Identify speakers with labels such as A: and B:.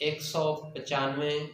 A: 195،